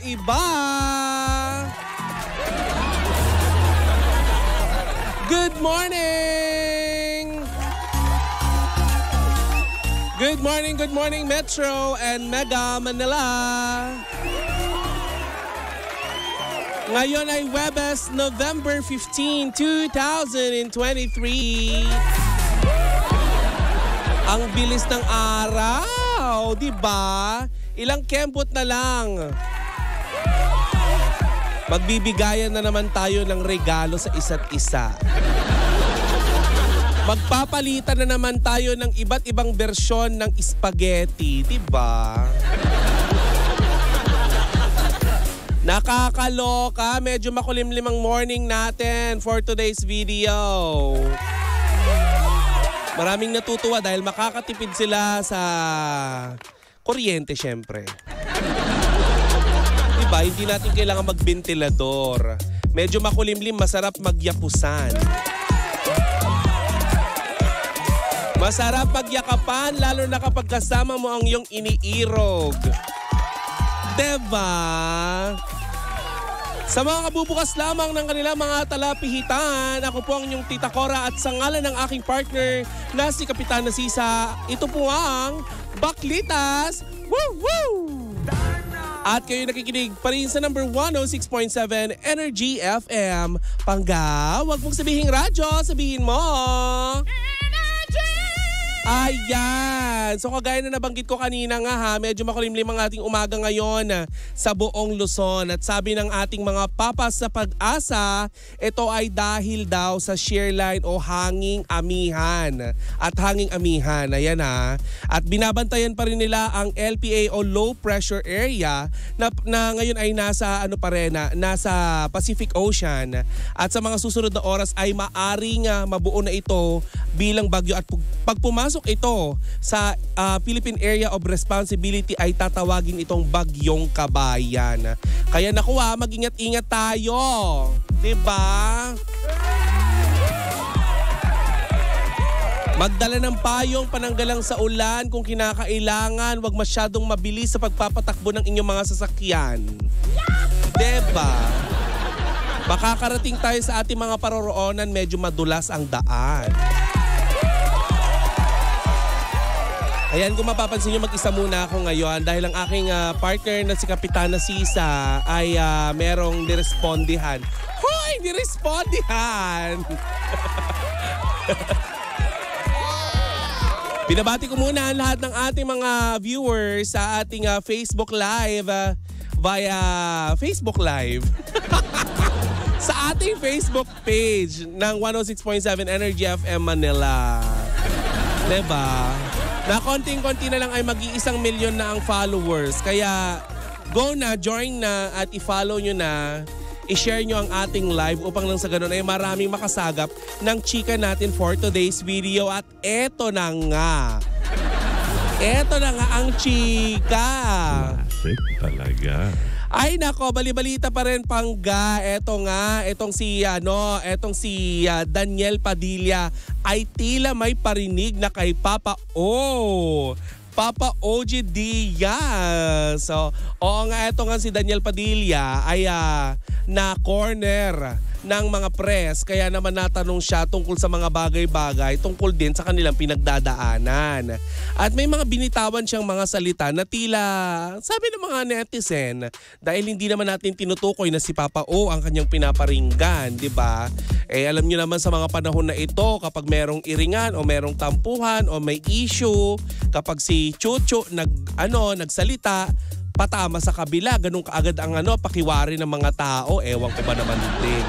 iba. Good morning! Good morning Metro and Mega Manila. Ngayon ay Webes, November 15, 2023. Ang bilis ng araw, di ba? Ilang kembot na lang. Magbibigayan na naman tayo ng regalo sa isa't isa. Magpapalitan na naman tayo ng iba't ibang bersyon ng spaghetti, di ba? Nakakaloka, medyo makulimlim ang morning natin for today's video. Maraming natutuwa dahil makakatipid sila sa kuryente syempre. Diba, hindi natin kailangan magbentilador. Medyo makulimlim, masarap magyapusan. Masarap pagyakapan lalo na kapag kasama mo ang iyong iniirog. Diba? Sa mga kabubukas lamang ng kanilang mga talapihitan, ako po ang inyong Tita Cora at sa ngalan ng aking partner na si Kapitana Sisa, ito po ang Baklitas! Woo! Woo! At kayo nakikinig pa rin sa number 106.7 Energy FM. Pangga, wag mong sabihin radyo, sabihin mo. Ayan! So kagaya na nabanggit ko kanina nga ha, medyo makulimlim ang ating umaga ngayon sa buong Luzon. At sabi ng ating mga papas sa Pag-asa, ito ay dahil daw sa shear line o hanging amihan. At hanging amihan, ayan ha. At binabantayan pa rin nila ang LPA o low pressure area na ngayon ay nasa nasa Pacific Ocean. At sa mga susunod na oras ay maaring mabuo na ito bilang bagyo at pag pumasok ito sa Philippine Area of Responsibility ay tatawagin itong Bagyong Kabayan. Kaya nakuha, mag-ingat-ingat tayo. Diba? Magdala ng payong pananggalang sa ulan kung kinakailangan. Huwag masyadong mabilis sa pagpapatakbo ng inyong mga sasakyan. Diba? Makakarating tayo sa ating mga paroroonan, medyo madulas ang daan. Ayan, kung mapapansin nyo, mag-isa muna ako ngayon dahil ang aking partner na si Kapitana Sisa ay merong nirespondihan. Hoy! Nirespondihan! Binabati ko muna ang lahat ng ating mga viewers sa ating Facebook Live via Facebook Live. Sa ating Facebook page ng 106.7 Energy FM Manila. Diba? Na konting-konti na lang ay mag-1 milyon na ang followers. Kaya go na, join na at i-follow nyo na. I-share nyo ang ating live upang nang sa ganun ay maraming makasagap ng chika natin for today's video. At eto na nga. Eto na nga ang chika. Classic talaga. Ay nako, bali-balita pa rin Pangga. Eto nga, etong si Daniel Padilla ay tila may parinig na kay Papa O. Papa OG Diaz. So, oo nga, eto nga si Daniel Padilla ay na corner ng mga press. Kaya naman natanong siya tungkol sa mga bagay-bagay tungkol din sa kanilang pinagdadaanan. At may mga binitawan siyang mga salita na tila, sabi ng mga netizen, dahil hindi naman natin tinutukoy na si Papa O ang kanyang pinaparinggan, di ba? Eh alam niyo naman sa mga panahon na ito, kapag merong iringan o merong tampuhan o may issue, kapag si Chucho nagsalita, patama sa kabila, ganun kaagad ang pakiwari ng mga tao, ewan ko ba naman din.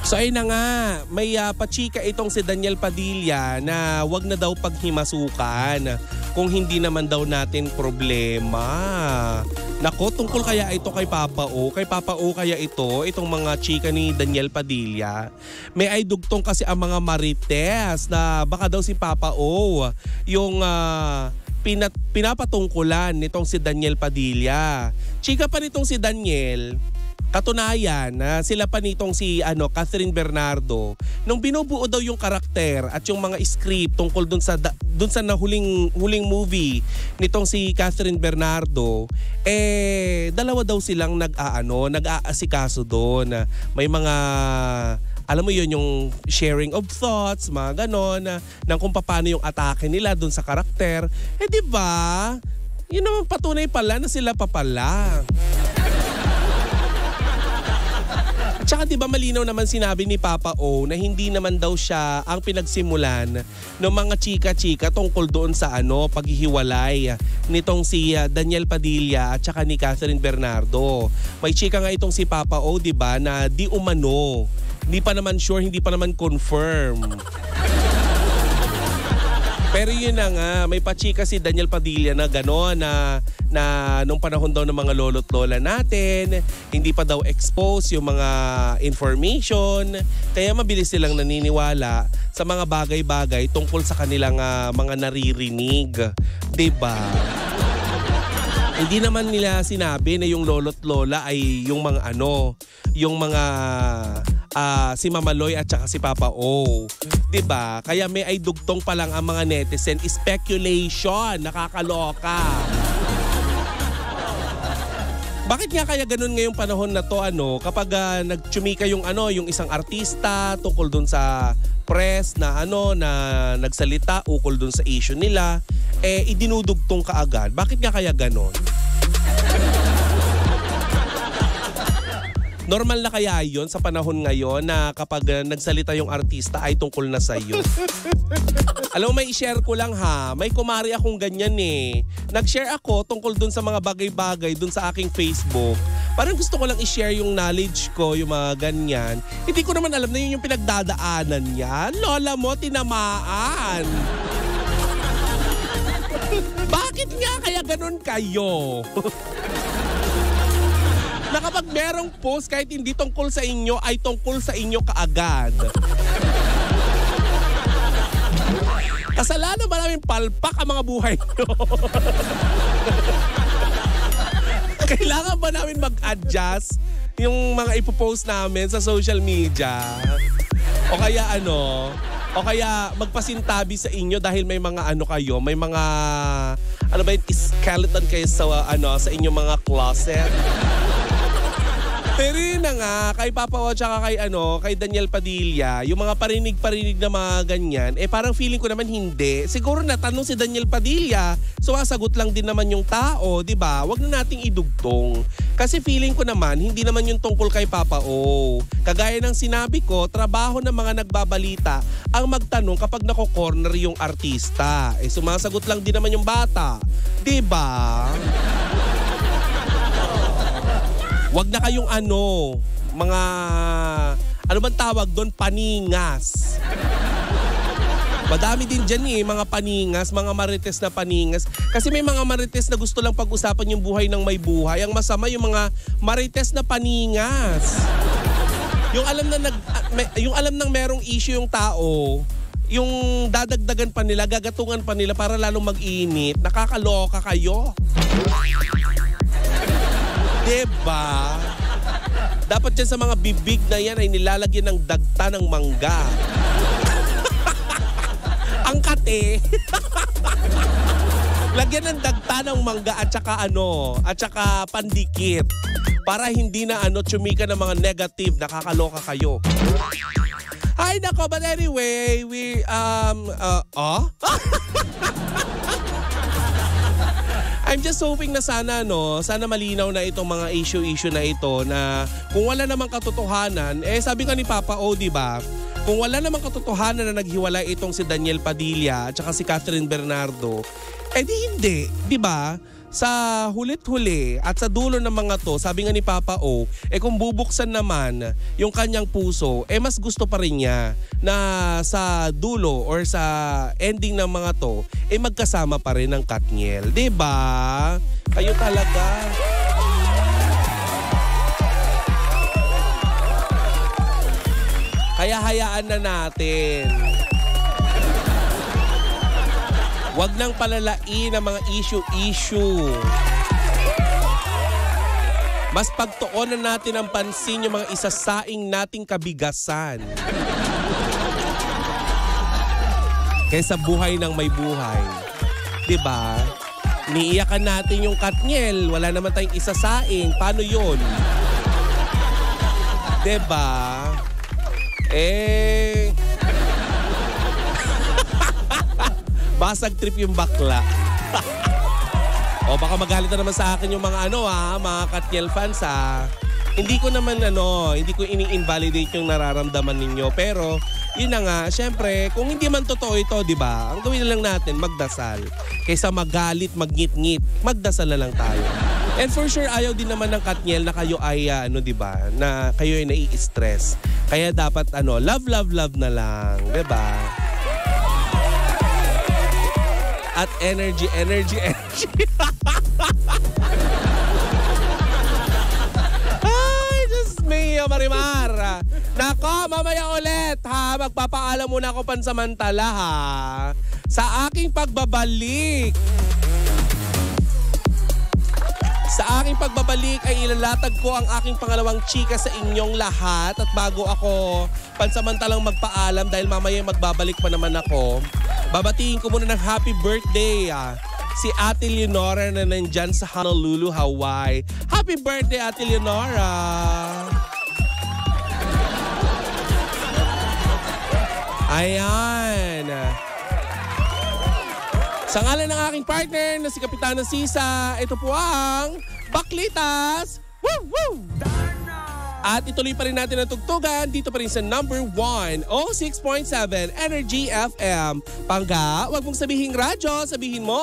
So ayun na nga, may pachika itong si Daniel Padilla na wag na daw paghimasukan kung hindi naman daw natin problema. Nako, tungkol kaya ito kay Papa O? Kay Papa O kaya itong mga chika ni Daniel Padilla? May ay dugtong kasi ang mga marites na baka daw si Papa O yung pinapatungkulan nitong si Daniel Padilla. Chika pa nitong si Daniel, katunayan na sila pa nitong si Catherine Bernardo, nung binubuo daw yung karakter at yung mga script tungkol dun sa huling movie nitong si Catherine Bernardo, dalawa daw silang nag-aasikaso doon. May mga, alam mo yun, yung sharing of thoughts, mga ganon, ng kung paano yung atake nila dun sa karakter. Di ba? Yun naman patunay pala na sila pa pala. Tsaka di ba malinaw naman sinabi ni Papa O na hindi naman daw siya ang pinagsimulan ng mga chika-chika tungkol doon sa paghihiwalay nitong si Daniel Padilla at saka ni Catherine Bernardo. May chika nga itong si Papa O, di ba, na di umano. Hindi pa naman sure, hindi pa naman confirm. Pero yun na nga, may pachika si Daniel Padilla na gano'n na nung panahon daw ng mga lolo't lola natin, hindi pa daw expose yung mga information. Kaya mabilis silang naniniwala sa mga bagay-bagay tungkol sa kanilang mga naririnig. Diba? Hindi naman nila sinabi na yung lolo't lola ay yung mga si Mama Loy at saka si Papa O. Diba? Kaya may ay dugtong pa lang ang mga netizen. Speculation. Nakakaloka. Bakit nga kaya ganun ngayong panahon na to kapag nagtsumika yung isang artista tungkol dun sa press na nagsalita ukol dun sa issue nila, idinudugtong kaagad. Bakit nga kaya ganun? Normal na kaya yon sa panahon ngayon na kapag nagsalita yung artista ay tungkol na sa iyo? Alam mo, may i-share ko lang ha. May kumari akong ganyan eh. Nag-share ako tungkol dun sa mga bagay-bagay dun sa aking Facebook. Parang gusto ko lang i-share yung knowledge ko, yung mga ganyan. Hindi ko naman alam na yun yung pinagdadaanan niya. Lola mo, tinamaan. Bakit nga kaya ganun kayo? Na kapag merong post kahit hindi tungkol sa inyo ay tungkol sa inyo kaagad. Kasalanan ba namin palpak ang mga buhay nyo? Kailangan ba namin mag-adjust yung mga ipopost namin sa social media? O kaya magpasintabi sa inyo dahil may mga kayo, may mga skeleton kayo sa inyong mga closet? Pero yun na nga, kay Papa O tsaka kay Daniel Padilla, yung mga parinig-parinig na mga ganyan, parang feeling ko naman hindi. Siguro natanong si Daniel Padilla, sumasagot lang din naman yung tao, di ba? Huwag na nating idugtong. Kasi feeling ko naman, hindi naman yung tungkol kay Papa O. Kagaya ng sinabi ko, trabaho ng mga nagbabalita ang magtanong kapag nako-corner yung artista. Sumasagot lang din naman yung bata. Di ba? Wag na kayong mga, bang tawag doon? Paningas. Madami din dyan mga paningas, mga marites na paningas. Kasi may mga marites na gusto lang pag-usapan yung buhay ng may buhay. Ang masama yung mga marites na paningas. Yung alam nang merong issue yung tao, yung dadagdagan pa nila, gagatungan pa nila para lalong mag-init. Nakakaloka kayo. Diba? Dapat dyan sa mga bibig na yan ay nilalagyan ng dagta ng mangga. Ang kate. Lagyan ng dagta ng mangga at saka pandikit. Para hindi na tsumika ng mga negative, nakakaloka kayo. Ay nako, but anyway, I'm just hoping na sana malinaw na itong mga issue na ito na kung wala namang katotohanan, sabi nga ni Papa O, di ba? Kung wala namang katotohanan na naghiwalay itong si Daniel Padilla at saka si Catherine Bernardo, di hindi, di ba? Sa hulit-huli at sa dulo ng mga to, sabi nga ni Papa O, kung bubuksan naman yung kanyang puso, mas gusto pa rin niya na sa dulo or sa ending ng mga to, magkasama pa rin ng Katniel. Diba? Kayo talaga. Kaya hayaan na natin. Huwag nang palalain ang mga issue. Mas pagtuunan natin ang pansin yung mga isasaing nating kabigasan. Kaysa buhay ng may buhay. Diba? Niiyakan natin yung Katniel. Wala naman tayong isasaing. Paano yun? Diba? Basag trip yung bakla. O baka magalit na naman sa akin yung mga mga Katniel fans Hindi ko naman hindi ko ini-invalidate yung nararamdaman ninyo. Pero yun na nga, syempre, kung hindi man totoo ito, di ba? Ang gawin na lang natin, magdasal. Kaysa magalit, magngit-ngit, magdasal na lang tayo. And for sure, ayaw din naman ng Katniel na kayo ay, di ba? Na kayo ay nai-stress. Kaya dapat, love, love, love na lang. Di ba? At energy, energy, energy. Ay, Diyos mio, Marimar. Nako, mamaya ulit ha. Magpapaalam muna ako pansamantala sa aking pagbabalik. Sa aking pagbabalik ay ilalatag ko ang aking pangalawang chika sa inyong lahat. At bago ako pansamantalang magpaalam dahil mamaya magbabalik pa naman ako, babatiin ko muna ng happy birthday si Ate Leonora na nandyan sa Honolulu, Hawaii. Happy birthday, Ate Leonora! Ayan. Sa ngalan ng aking partner na si Kapitana Sisa, ito po ang Baklitas! Woo! Woo! At ituloy pa rin natin ang tugtugan dito pa rin sa number 1, 06.7 Energy FM. Pangga, wag mong sabihin radyo, sabihin mo.